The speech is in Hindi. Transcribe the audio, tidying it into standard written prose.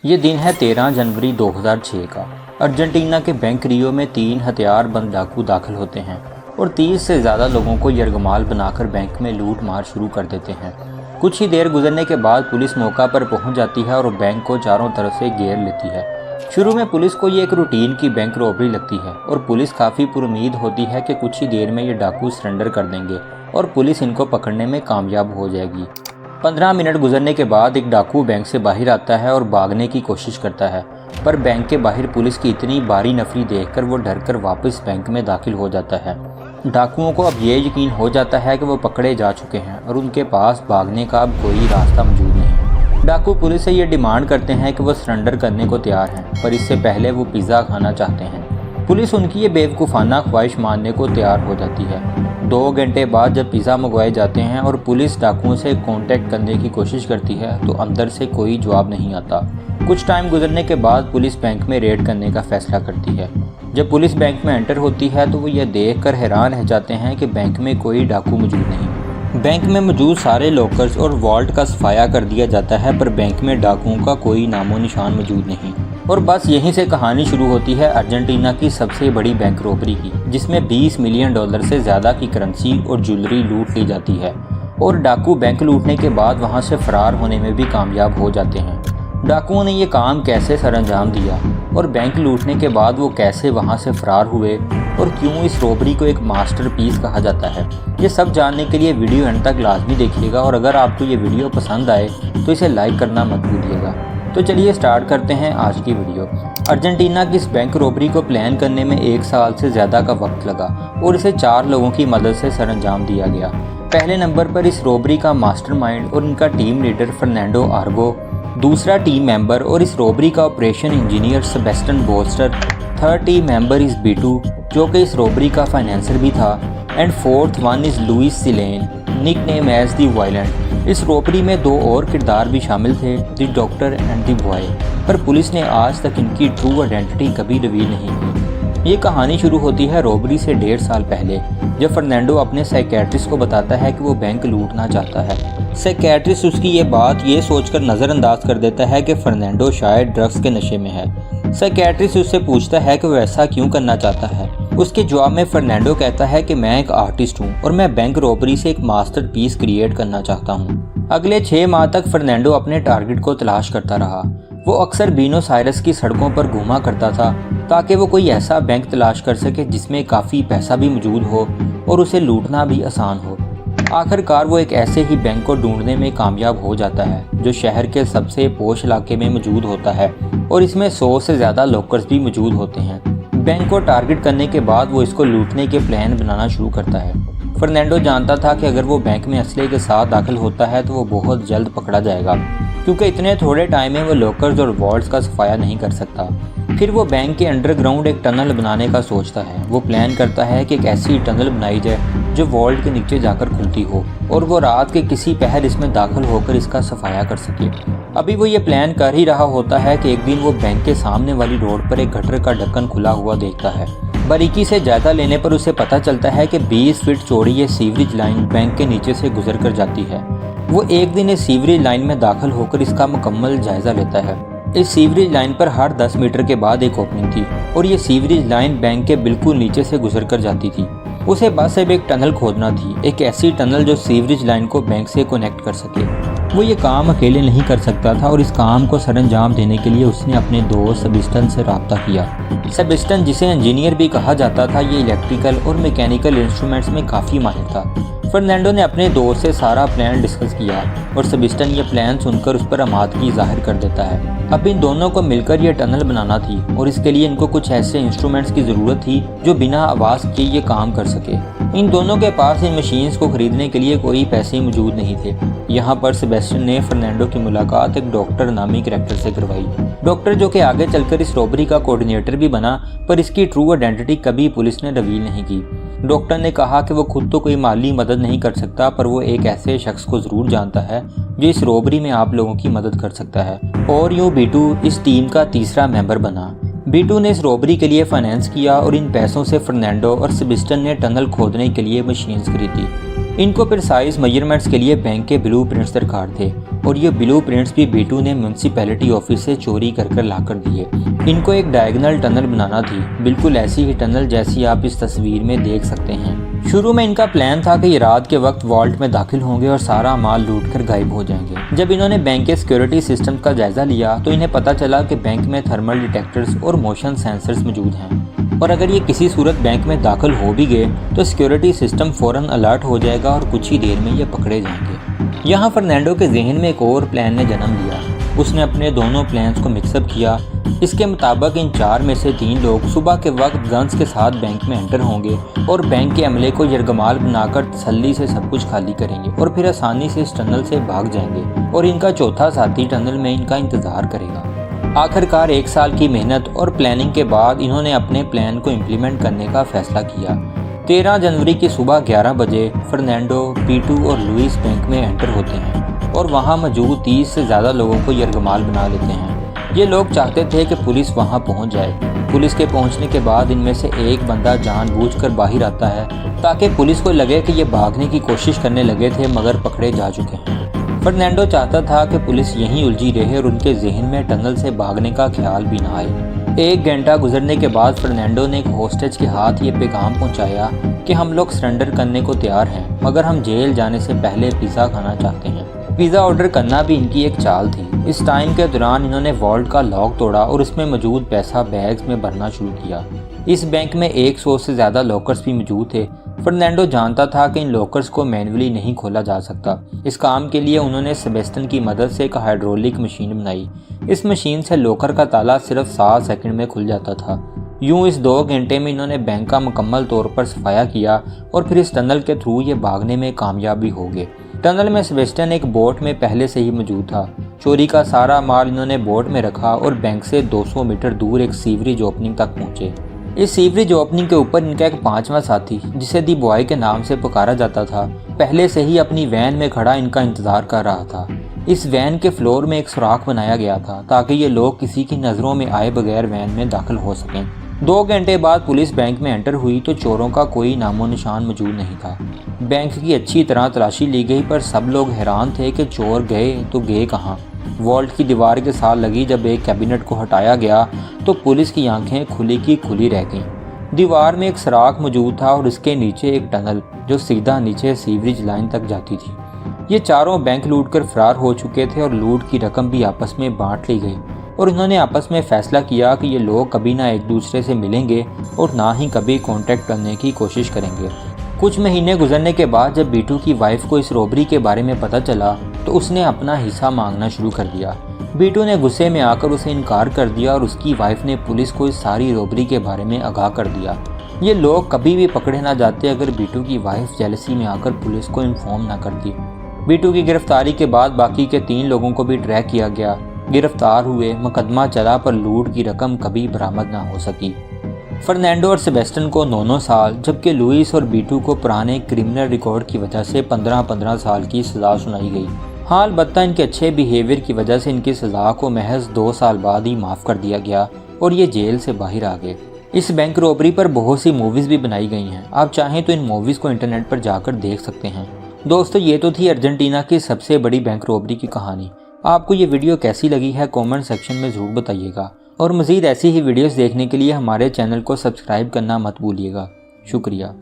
ये दिन है 13 जनवरी 2006 का। अर्जेंटीना के बैंक रियो में 3 हथियारबंद डाकू दाखिल होते हैं और 30 से ज़्यादा लोगों को यरगमाल बनाकर बैंक में लूट मार शुरू कर देते हैं। कुछ ही देर गुजरने के बाद पुलिस मौका पर पहुंच जाती है और बैंक को चारों तरफ से घेर लेती है। शुरू में पुलिस को ये एक रूटीन की बैंक रॉबरी लगती है और पुलिस काफ़ी पुरुमीद होती है कि कुछ ही देर में ये डाकू सरेंडर कर देंगे और पुलिस इनको पकड़ने में कामयाब हो जाएगी। 15 मिनट गुजरने के बाद एक डाकू बैंक से बाहर आता है और भागने की कोशिश करता है, पर बैंक के बाहर पुलिस की इतनी भारी नफरी देखकर वो डरकर वापस बैंक में दाखिल हो जाता है। डाकुओं को अब ये यकीन हो जाता है कि वो पकड़े जा चुके हैं और उनके पास भागने का अब कोई रास्ता मौजूद नहीं। डाकू पुलिस से ये डिमांड करते हैं कि वो सरेंडर करने को तैयार हैं, पर इससे पहले वो पिज़्ज़ा खाना चाहते हैं। पुलिस उनकी ये बेवकूफ़ाना ख्वाहिश मानने को तैयार हो जाती है। 2 घंटे बाद जब पिज़्ज़ा मंगवाए जाते हैं और पुलिस डाकुओं से कांटेक्ट करने की कोशिश करती है तो अंदर से कोई जवाब नहीं आता। कुछ टाइम गुजरने के बाद पुलिस बैंक में रेड करने का फैसला करती है। जब पुलिस बैंक में एंटर होती है तो वो ये देखकर हैरान रह जाते हैं कि बैंक में कोई डाकू मौजूद नहीं। बैंक में मौजूद सारे लॉकर्स और वॉल्ट का सफाया कर दिया जाता है, पर बैंक में डाकुओं का कोई नामो निशान मौजूद नहीं। और बस यहीं से कहानी शुरू होती है अर्जेंटीना की सबसे बड़ी बैंक रॉबरी की, जिसमें $20 मिलियन से ज़्यादा की करेंसी और ज्वेलरी लूट ली जाती है। और डाकू बैंक लूटने के बाद वहां से फरार होने में भी कामयाब हो जाते हैं। डाकुओं ने ये काम कैसे सरअंजाम दिया और बैंक लूटने के बाद वो कैसे वहां से फरार हुए और क्यों इस रॉबरी को एक मास्टरपीस कहा जाता है, ये सब जानने के लिए वीडियो एंड तक लाजमी देखिएगा। और अगर आपको ये वीडियो पसंद आए तो इसे लाइक करना मत भूलिएगा। तो चलिए स्टार्ट करते हैं आज की वीडियो। अर्जेंटीना की इस बैंक रॉबरी को प्लान करने में 1 साल से ज़्यादा का वक्त लगा और इसे 4 लोगों की मदद से सरअंजाम दिया गया। पहले नंबर पर इस रॉबरी का मास्टरमाइंड और इनका टीम लीडर फर्नांडो आर्गो, दूसरा टीम मेंबर और इस रॉबरी का operation engineer Sebastian booster, third team member इस बीटू जो कि इस रॉबरी का फाइनेंसर भी था, and fourth one is Louis Silen, nick name as the violent. इस रॉबरी में 2 और किरदार भी शामिल थे, the doctor and the boy, पर पुलिस ने आज तक इनकी ट्रू आइडेंटिटी कभी रिवील नहीं की। ये कहानी शुरू होती है रॉबरी से 1.5 साल पहले, जब फर्नांडो अपने साइकेट्रिस्ट को बताता है कि वो बैंक लूटना चाहता है। साइकेट्रिस्ट उसकी ये बात ये सोचकर नज़रअंदाज कर देता है कि फर्नांडो शायद ड्रग्स के नशे में है। साइकेट्रिस्ट उससे पूछता है कि वो ऐसा क्यों करना चाहता है। उसके जवाब में फर्नांडो कहता है कि मैं एक आर्टिस्ट हूँ और मैं बैंक रॉबरी से एक मास्टरपीस क्रिएट करना चाहता हूँ। अगले 6 माह तक फर्नांडो अपने टारगेट को तलाश करता रहा। वो अक्सर बीनोस आयर्स की सड़कों पर घूमा करता था ताकि वो कोई ऐसा बैंक तलाश कर सके जिसमें काफ़ी पैसा भी मौजूद हो और उसे लूटना भी आसान हो। आखिरकार वो एक ऐसे ही बैंक को ढूंढने में कामयाब हो जाता है जो शहर के सबसे पोश इलाके में मौजूद होता है और इसमें 100 से ज़्यादा लॉकर्स भी मौजूद होते हैं। बैंक को टारगेट करने के बाद वो इसको लूटने के प्लान बनाना शुरू करता है। फर्नांडो जानता था कि अगर वो बैंक में असले के साथ दाखिल होता है तो वो बहुत जल्द पकड़ा जाएगा, क्योंकि इतने थोड़े टाइम में वो लॉकर्स और वॉल्ट्स का सफाया नहीं कर सकता। फिर वो बैंक के अंडरग्राउंड एक टनल बनाने का सोचता है। वो प्लान करता है कि एक ऐसी टनल बनाई जाए जो वॉल्ट के नीचे जाकर खुलती हो और वो रात के किसी पहर इसमें दाखिल होकर इसका सफाया कर सके। अभी वो ये प्लान कर ही रहा होता है कि एक दिन वो बैंक के सामने वाली रोड पर एक गटर का ढक्कन खुला हुआ देखता है। बारीकी से जायजा लेने पर उसे पता चलता है कि 20 फीट चौड़ी ये सीवरेज लाइन बैंक के नीचे से गुजर कर जाती है। वो एक दिन इस सीवरेज लाइन में दाखिल होकर इसका मुकम्मल जायजा लेता है। इस सीवरेज लाइन पर हर 10 मीटर के बाद एक ओपनिंग थी और ये सीवरेज लाइन बैंक के बिल्कुल नीचे से गुजर कर जाती थी। उसे बस अब एक टनल खोदना थी, एक ऐसी टनल जो सीवरेज लाइन को बैंक से कनेक्ट कर सके। वो ये काम अकेले नहीं कर सकता था और इस काम को सरअंजाम देने के लिए उसने अपने दोस्त सेबेस्टियन से रब्ता किया। सेबेस्टियन, जिसे इंजीनियर भी कहा जाता था, ये इलेक्ट्रिकल और मैकेनिकल इंस्ट्रूमेंट्स में काफ़ी माहिर था। फर्नांडो ने अपने दोस्त से सारा प्लान डिस्कस किया और सेबेस्टियन ये प्लान सुनकर उस पर आमादगी जाहिर कर देता है। अब इन दोनों को मिलकर ये टनल बनाना थी और इसके लिए इनको कुछ ऐसे इंस्ट्रूमेंट्स की ज़रूरत थी जो बिना आवाज़ के ये काम कर सके। इन दोनों के पास इन मशीन्स को खरीदने के लिए कोई पैसे मौजूद नहीं थे। यहाँ पर सेबेस्टियन ने फर्नांडो की मुलाकात एक डॉक्टर नामी कैरेक्टर से करवाई। डॉक्टर जो कि आगे चलकर इस रॉबरी का कोऑर्डिनेटर भी बना, पर इसकी ट्रू आइडेंटिटी कभी पुलिस ने रिवील नहीं की। डॉक्टर ने कहा कि वो खुद तो कोई माली मदद नहीं कर सकता, पर वो एक ऐसे शख्स को ज़रूर जानता है जो इस रॉबरी में आप लोगों की मदद कर सकता है। और यूँ बीटू इस टीम का तीसरा मेंबर बना। बीटू ने इस रॉबरी के लिए फाइनेंस किया और इन पैसों से फर्नांडो और सेबेस्टियन ने टनल खोदने के लिए मशीन्स खरीदी। इनको प्रिसाइज मेजरमेंट्स के लिए बैंक के ब्लूप्रिंट्स दरकार थे और ये ब्लूप्रिंट्स भी बीटू ने म्यूनसिपैलिटी ऑफिस से चोरी कर लाकर दिए। इनको एक डायगोनल टनल बनाना थी, बिल्कुल ऐसी ही टनल जैसी आप इस तस्वीर में देख सकते हैं। शुरू में इनका प्लान था कि ये रात के वक्त वॉल्ट में दाखिल होंगे और सारा माल लूट कर गायब हो जाएंगे। जब इन्होंने बैंक के सिक्योरिटी सिस्टम का जायजा लिया तो इन्हें पता चला कि बैंक में थर्मल डिटेक्टर्स और मोशन सेंसर्स मौजूद हैं और अगर ये किसी सूरत बैंक में दाखिल हो भी गए तो सिक्योरिटी सिस्टम फौरन अलर्ट हो जाएगा और कुछ ही देर में ये पकड़े जाएंगे। यहाँ फर्नांडो के जहन में एक और प्लान ने जन्म लिया। उसने अपने दोनों प्लान्स को मिक्सअप किया। इसके मुताबिक इन 4 में से 3 लोग सुबह के वक्त गन्स के साथ बैंक में एंटर होंगे और बैंक के अमले को यरगमाल बनाकर तसल्ली से सब कुछ खाली करेंगे और फिर आसानी से इस टनल से भाग जाएंगे और इनका चौथा साथी टनल में इनका इंतजार करेगा। आखिरकार 1 साल की मेहनत और प्लानिंग के बाद इन्होंने अपने प्लान को इम्प्लीमेंट करने का फैसला किया। 13 जनवरी की सुबह 11 बजे फर्नांडो, बीटू और लुइस बैंक में एंटर होते हैं और वहां मौजूद 30 से ज़्यादा लोगों को यरगमाल बना लेते हैं। ये लोग चाहते थे कि पुलिस वहां पहुंच जाए। पुलिस के पहुंचने के बाद इनमें से एक बंदा जानबूझकर बाहर आता है ताकि पुलिस को लगे कि ये भागने की कोशिश करने लगे थे मगर पकड़े जा चुके हैं। फर्नांडो चाहता था कि पुलिस यहीं उलझी रहे और उनके जहन में टनल से भागने का ख्याल भी ना आए। 1 घंटा गुजरने के बाद फर्नांडो ने एक होस्टेज के हाथ ये पैगाम पहुंचाया कि हम लोग सरेंडर करने को तैयार हैं मगर हम जेल जाने से पहले पिज़्ज़ा खाना चाहते हैं। पिज़्ज़ा ऑर्डर करना भी इनकी एक चाल थी। इस टाइम के दौरान इन्होंने वॉल्ट का लॉक तोड़ा और उसमें मौजूद पैसा बैग्स में भरना शुरू किया। इस बैंक में 100 से ज़्यादा लॉकर्स भी मौजूद थे। फर्नांडो जानता था कि इन लॉकर्स को मैन्युअली नहीं खोला जा सकता। इस काम के लिए उन्होंने सेबेस्टियन की मदद से एक हाइड्रोलिक मशीन बनाई। इस मशीन से लॉकर का ताला सिर्फ 7 सेकंड में खुल जाता था। यूं इस 2 घंटे में इन्होंने बैंक का मुकम्मल तौर पर सफाया किया और फिर इस टनल के थ्रू ये भागने में कामयाब भी हो गए। टनल में सेबेस्टियन एक बोट में पहले से ही मौजूद था। चोरी का सारा माल इन्होंने बोट में रखा और बैंक से 200 मीटर दूर एक सीवरेज ओपनिंग तक पहुंचे। इस सीवरेज ओपनिंग के ऊपर इनका एक 5वां साथी, जिसे दी बॉय के नाम से पुकारा जाता था, पहले से ही अपनी वैन में खड़ा इनका इंतजार कर रहा था। इस वैन के फ्लोर में एक सुराख बनाया गया था ताकि ये लोग किसी की नज़रों में आए बगैर वैन में दाखिल हो सकें। 2 घंटे बाद पुलिस बैंक में एंटर हुई तो चोरों का कोई नामो निशान मौजूद नहीं था। बैंक की अच्छी तरह तलाशी ली गई पर सब लोग हैरान थे कि चोर गए तो गए कहाँ। वॉल्ट की दीवार के साथ लगी जब एक कैबिनेट को हटाया गया तो पुलिस की आंखें खुली की खुली रह गईं। दीवार में एक सुराख मौजूद था और इसके नीचे एक टनल जो सीधा नीचे सीवरेज लाइन तक जाती थी। ये चारों बैंक लूट कर फरार हो चुके थे और लूट की रकम भी आपस में बांट ली गई और इन्होंने आपस में फैसला किया कि ये लोग कभी ना एक दूसरे से मिलेंगे और ना ही कभी कांटेक्ट करने की कोशिश करेंगे। कुछ महीने गुजरने के बाद जब बीटू की वाइफ को इस रॉबरी के बारे में पता चला तो उसने अपना हिस्सा मांगना शुरू कर दिया। बीटू ने गुस्से में आकर उसे इनकार कर दिया और उसकी वाइफ ने पुलिस को इस सारी रॉबरी के बारे में आगाह कर दिया। ये लोग कभी भी पकड़े ना जाते अगर बीटू की वाइफ जेलसी में आकर पुलिस को इन्फॉर्म ना करती। बीटू की गिरफ्तारी के बाद बाकी के 3 लोगों को भी ट्रैक किया गया। गिरफ्तार हुए, मुकदमा चला पर लूट की रकम कभी बरामद ना हो सकी। फर्नांडो और सेबेस्टियन को 9 साल जबकि लुइस और बीटू को पुराने क्रिमिनल रिकॉर्ड की वजह से 15-15 साल की सज़ा सुनाई गई। हाँ, अलबत्ता इनके अच्छे बिहेवियर की वजह से इनकी सज़ा को महज 2 साल बाद ही माफ़ कर दिया गया और ये जेल से बाहर आ गए। इस बैंक रॉबरी पर बहुत सी मूवीज़ भी बनाई गई हैं। आप चाहें तो इन मूवीज़ को इंटरनेट पर जाकर देख सकते हैं। दोस्तों, ये तो थी अर्जेंटीना की सबसे बड़ी बैंक रॉबरी की कहानी। आपको ये वीडियो कैसी लगी है कमेंट सेक्शन में ज़रूर बताइएगा और मज़ीद ऐसी ही वीडियोस देखने के लिए हमारे चैनल को सब्सक्राइब करना मत भूलिएगा। शुक्रिया।